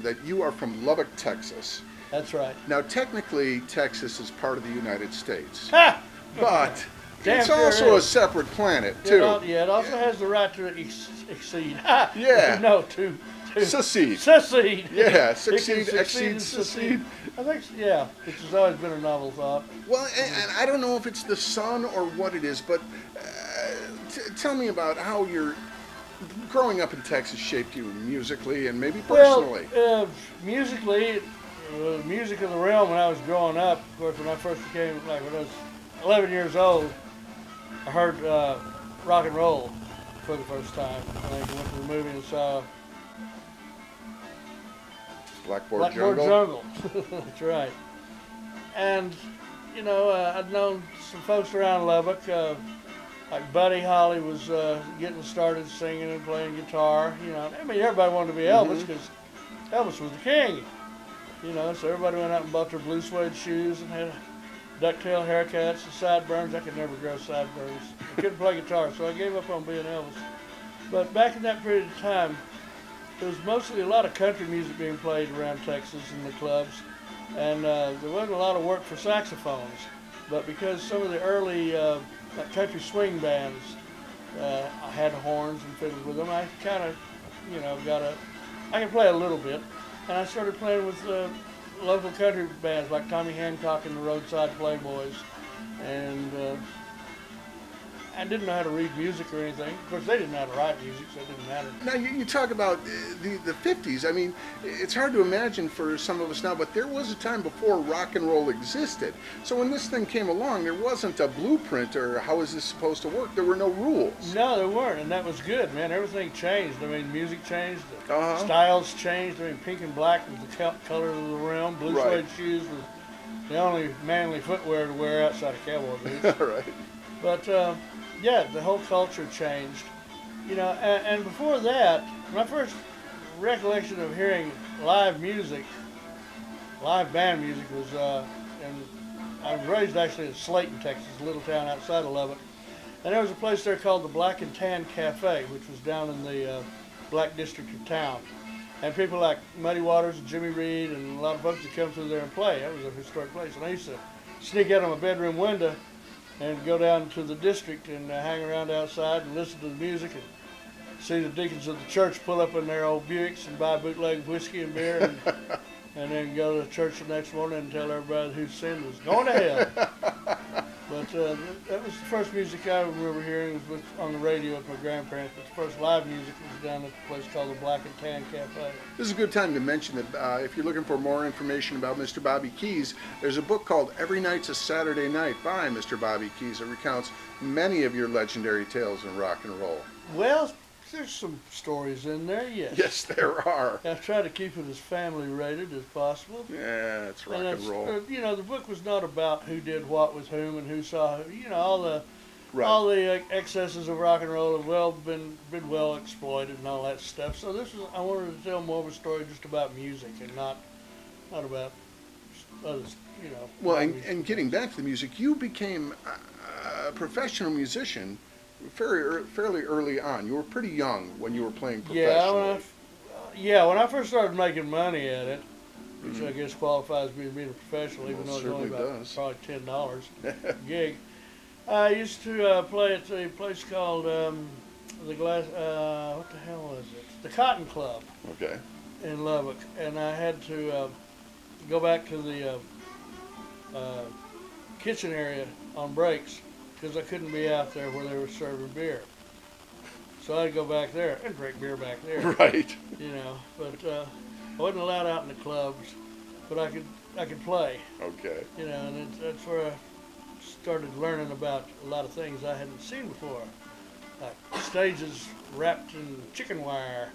that you are from Lubbock, Texas. That's right. Now, technically, Texas is part of the United States, Ha! but Damn it's sure also a is. separate planet, too. It also has the right to exceed. Yeah. No, to Secede. Secede. Yeah, It can succeed, succeed exceed, and secede. I think, yeah, which has always been a novel thought. Well, and I don't know if it's the sun or what it is, but tell me about how your growing up in Texas shaped you musically and maybe personally. Well, musically, the music of the realm when I was growing up, of course, when I first became, like when I was 11 years old, I heard rock and roll for the first time. I went to the movie and saw Blackboard Jungle. Jungle. That's right. And, I'd known some folks around Lubbock, like Buddy Holly was getting started singing and playing guitar. I mean, everybody wanted to be Elvis because Elvis was the king. So everybody went out and bought their blue suede shoes and had ducktail haircuts and sideburns. I could never grow sideburns. I couldn't play guitar, so I gave up on being Elvis. But back in that period of time, there was mostly a lot of country music being played around Texas in the clubs, and there wasn't a lot of work for saxophones. But because some of the early like country swing bands had horns and fiddles with them, I kind of, I can play a little bit. And I started playing with local country bands like Tommy Hancock and the Roadside Playboys. And I didn't know how to read music or anything. Of course, they didn't know how to write music, so it didn't matter. Now, you talk about the 50s. I mean, it's hard to imagine for some of us now, but there was a time before rock and roll existed. So when this thing came along, there wasn't a blueprint or how is this supposed to work? There were no rules. No, there weren't, and that was good, man. Everything changed. I mean, music changed, the styles changed. I mean, pink and black was the color of the realm. Blue suede shoes was the only manly footwear to wear outside of cowboy boots. Right. But, yeah, the whole culture changed. And before that, my first recollection of hearing live music, live band music was, and I was raised actually in Slayton, Texas, a little town outside of Lubbock. And there was a place there called the Black and Tan Cafe, which was down in the black district of town. And people like Muddy Waters and Jimmy Reed and a lot of folks would come through there and play. That was a historic place. And I used to sneak out of my bedroom window and go down to the district and hang around outside and listen to the music and see the deacons of the church pull up in their old Buicks and buy bootleg whiskey and beer and then go to church the next morning and tell everybody who sinned was going to hell. But that was the first music I remember hearing was on the radio with my grandparents. But the first live music was down at a place called the Black and Tan Cafe. This is a good time to mention that if you're looking for more information about Mr. Bobby Keys, there's a book called Every Night's a Saturday Night by Mr. Bobby Keys. It recounts many of your legendary tales in rock and roll. Well, there's some stories in there, yes. Yes, there are. I've tried to keep it as family rated as possible. Yeah, it's rock and roll. The book was not about who did what with whom and who saw who. All the excesses of rock and roll have been well exploited and all that stuff. So I wanted to tell more of a story just about music and not about others. Well, and getting back to the music, you became a professional musician fairly early on. You were pretty young when you were playing professionally. When I first started making money at it, which I guess qualifies me as being a professional, even though it's only about probably $10 a gig. I used to play at a place called what the hell was it? The Cotton Club. Okay. In Lubbock, and I had to go back to the kitchen area on breaks because I couldn't be out there where they were serving beer. So I'd go back there and drink beer back there. Right. But I wasn't allowed out in the clubs, but I could play. Okay. And that's where I started learning about a lot of things I hadn't seen before, like stages wrapped in chicken wire.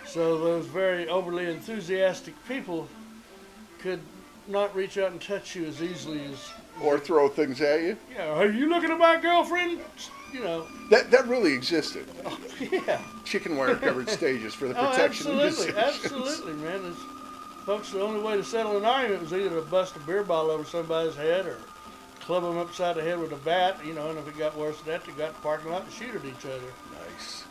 So those very overly enthusiastic people could not reach out and touch you as easily as... Or throw things at you? Yeah, are you looking at my girlfriend? That really existed. Oh, yeah. Chicken wire covered stages for the protection of musicians. Absolutely, man. Folks, the only way to settle an argument was either to bust a beer bottle over somebody's head or club them upside the head with a bat, and if it got worse than that, they got in the parking lot and shoot at each other. Nice.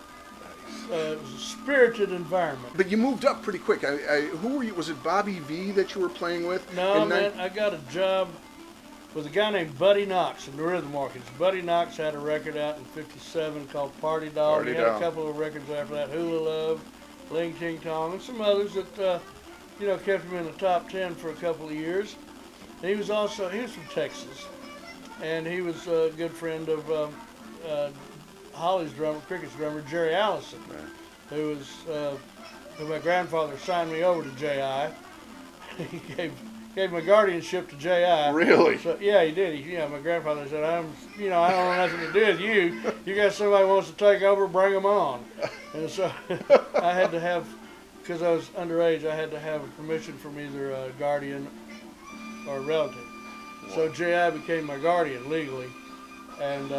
it was a spirited environment. But you moved up pretty quick. Who were you? Was it Bobby V that you were playing with? No, man, I got a job with a guy named Buddy Knox in the Rhythm Orchids. Buddy Knox had a record out in '57 called Party Doll. Party He had Doll. a couple of records after that, Hula Love, Ling Ting Tong, and some others that kept him in the top 10 for a couple of years. And he was from Texas, and he was a good friend of Holly's drummer, Cricket's drummer, Jerry Allison, Right. who my grandfather signed me over to J.I. He gave my guardianship to J.I. Really? So, yeah, he did. My grandfather said, I don't want nothing to do with you. You got somebody who wants to take over, bring them on. And so I had to have, because I was underage, I had to have permission from either a guardian or a relative. Wow. So J.I. became my guardian legally, and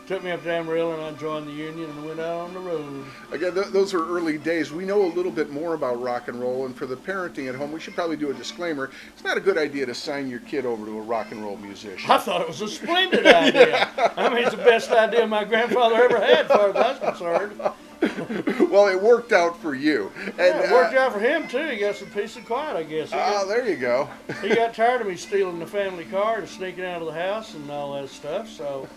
took me up to Amarillo, and I joined the union and went out on the road. Again, those are early days. We know a little bit more about rock and roll, and for the parenting at home, we should probably do a disclaimer. It's not a good idea to sign your kid over to a rock and roll musician. I thought it was a splendid idea. I mean, it's the best idea my grandfather ever had, as far as I was concerned. Well, it worked out for you. And, Yeah, it worked out for him, too. He got some peace and quiet, I guess. There you go. He got tired of me stealing the family car and sneaking out of the house and all that stuff, so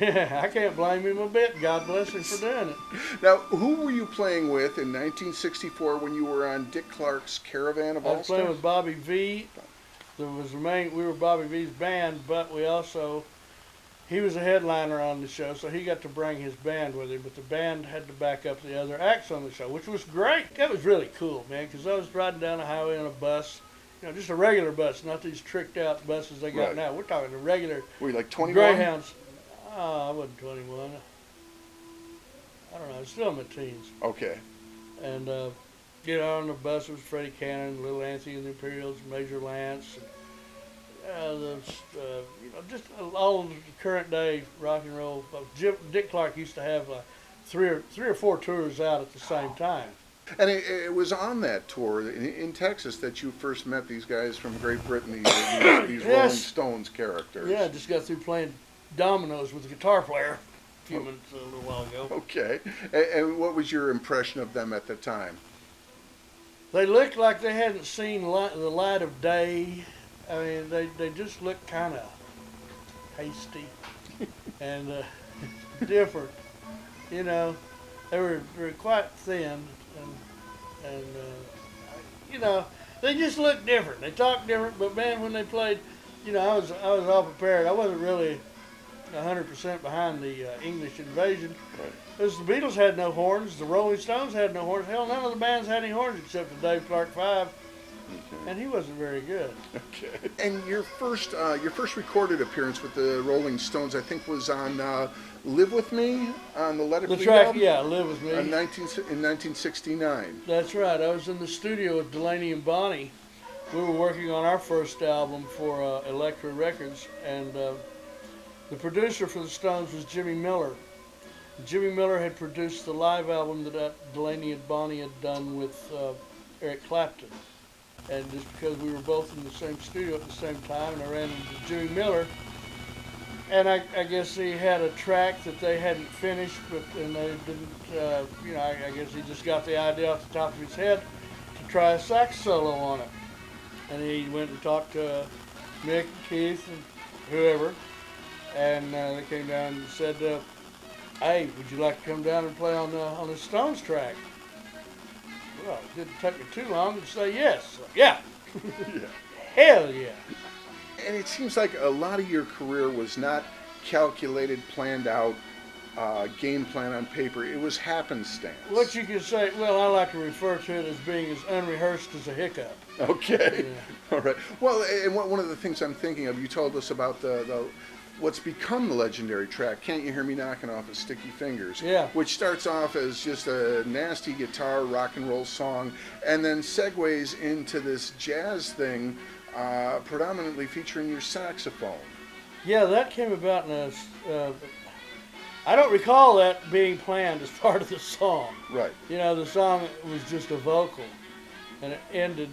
I can't blame him a bit. God bless him for doing it. Now, who were you playing with in 1964 when you were on Dick Clark's Caravan of I All was playing Stars? with Bobby V. We were Bobby V's band, but he was a headliner on the show, so he got to bring his band with him, but the band had to back up the other acts on the show, which was great. That was really cool, man, because I was riding down the highway on a bus, just a regular bus, not these tricked out buses they got Right. now. We're talking a regular Were you like 21? Greyhounds. I wasn't 21. I don't know. I was still in my teens. Okay. And get on the bus was Freddie Cannon, Little Anthony and the Imperials, Major Lance, and, just all of the current day rock and roll. Dick Clark used to have three or four tours out at the same time. And it was on that tour in Texas that you first met these guys from Great Britain, these Yes. Rolling Stones characters. Yeah, I just got through playing dominoes with a guitar player a few minutes, a little while ago. Okay. And what was your impression of them at the time? They looked like they hadn't seen the light of day. I mean, they just looked kind of hasty and different. They were quite thin and they just looked different. They talked different, but man, when they played, I was all prepared. I wasn't really 100% behind the English invasion. Right. Because the Beatles had no horns, the Rolling Stones had no horns. Hell, none of the bands had any horns except the Dave Clark Five, and he wasn't very good. Okay. And your first recorded appearance with the Rolling Stones, I think, was on "Live with Me" on the Let It The Bleed track, album? yeah, "Live with Me." In 1969. That's right. I was in the studio with Delaney and Bonnie. We were working on our first album for Elektra Records, and the producer for the Stones was Jimmy Miller. Jimmy Miller had produced the live album that Delaney and Bonnie had done with Eric Clapton. And just because we were both in the same studio at the same time, and I ran into Jimmy Miller, and I guess he had a track that they hadn't finished, and they didn't, I guess he just got the idea off the top of his head to try a sax solo on it. And he went and talked to Mick, Keith, and whoever, and they came down and said, "Hey, would you like to come down and play on the Stones track?" Well, it didn't take me too long to say yes. Yeah. Yeah. Hell yeah. And it seems like a lot of your career was not calculated, planned out, game plan on paper. It was happenstance. What you could say, well, I like to refer to it as being as unrehearsed as a hiccup. Okay. Yeah. All right. Well, and one of the things I'm thinking of, you told us about the what's become the legendary track, "Can't You Hear Me Knocking Off His Sticky Fingers," Yeah. which starts off as just a nasty guitar rock and roll song and then segues into this jazz thing, predominantly featuring your saxophone. Yeah, that came about in a, I don't recall that being planned as part of the song. Right. The song was just a vocal, and it ended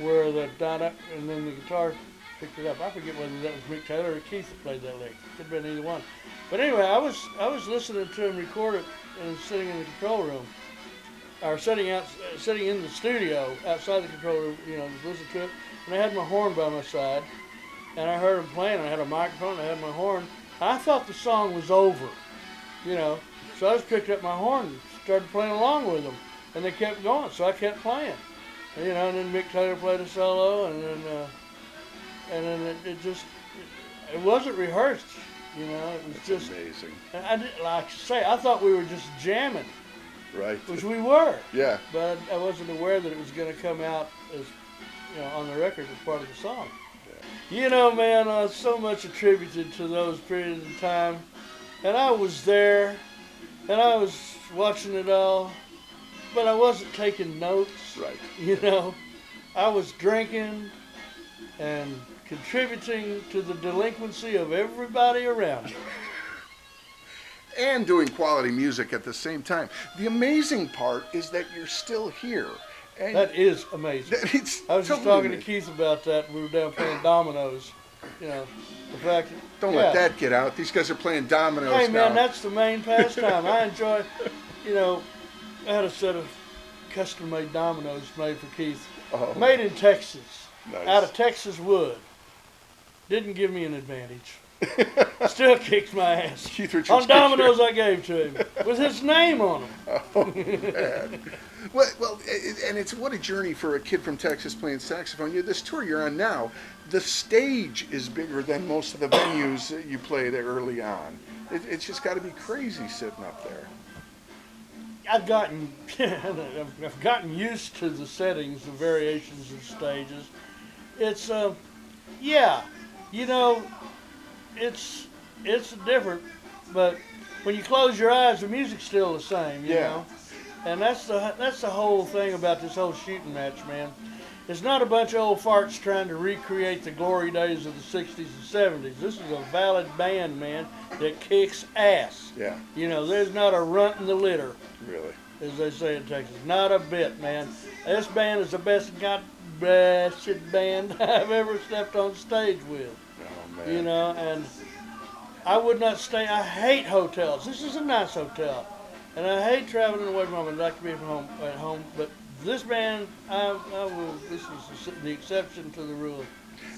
where the da-da, and then the guitar picked it up. I forget whether that was Mick Taylor or Keith that played that lick. Could have been either one. But anyway, I was listening to him record it and sitting in the control room, or sitting in the studio outside the control room, listening to it. And I had my horn by my side, and I heard them playing. I had a microphone, I had my horn. I thought the song was over, So I just picked up my horn and started playing along with them, and they kept going, so I kept playing. And then Mick Taylor played a solo, and then it wasn't rehearsed. It was That's just amazing. And I did, like I say, I thought we were just jamming, Right. which we were. Yeah. But I wasn't aware that it was going to come out as, on the record as part of the song. Yeah. Man, so much attributed to those periods of time, and I was there, and I was watching it all, but I wasn't taking notes. Right. I was drinking and contributing to the delinquency of everybody around me. And doing quality music at the same time. The amazing part is that you're still here. And That is amazing. I was just talking to Keith about that. We were down playing dominoes. The fact that, Don't let that get out. These guys are playing dominoes now. Hey, man, that's the main pastime. I enjoy, I had a set of custom-made dominoes made for Keith. Oh. Made in Texas. Nice. Out of Texas wood. Didn't give me an advantage. Still kicks my ass. Keith Richards On dominoes I gave to him. With his name on them. Oh, man. Well, and it's what a journey for a kid from Texas playing saxophone. This tour you're on now, the stage is bigger than most of the venues that you played early on. It's just got to be crazy sitting up there. I've gotten used to the settings, the variations of stages. It's it's different, but when you close your eyes, the music's still the same, you know. And that's the whole thing about this whole shooting match, man. It's not a bunch of old farts trying to recreate the glory days of the 60s and 70s. This is a valid band, man, that kicks ass. Yeah. There's not a runt in the litter. Really? As they say in Texas. Not a bit, man. This band is the best band I've ever stepped on stage with. Oh, man. And I would not stay. I hate hotels. This is a nice hotel. And I hate traveling away from home. I'd like to be at home. But this band, this is the exception to the rule.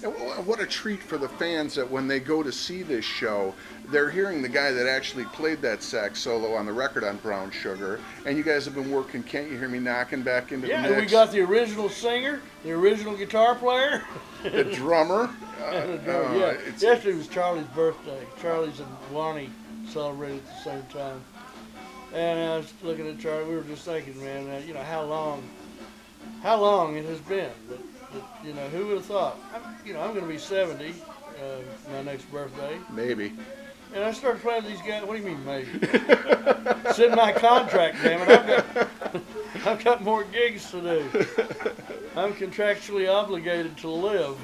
And what a treat for the fans that when they go to see this show, they're hearing the guy that actually played that sax solo on the record on Brown Sugar. And you guys have been working, Can't You Hear Me Knocking, back into the mix. Yeah, we got the original singer, the original guitar player. The drummer. And the drummer, Yesterday was Charlie's birthday. Charlie's and Lonnie celebrated at the same time. And I was looking at Charlie, we were just thinking, man, how long it has been. But who would have thought? I'm going to be 70 my next birthday. Maybe. And I started playing with these guys. What do you mean, maybe? It's in my contract, damn it. I've got more gigs to do. I'm contractually obligated to live.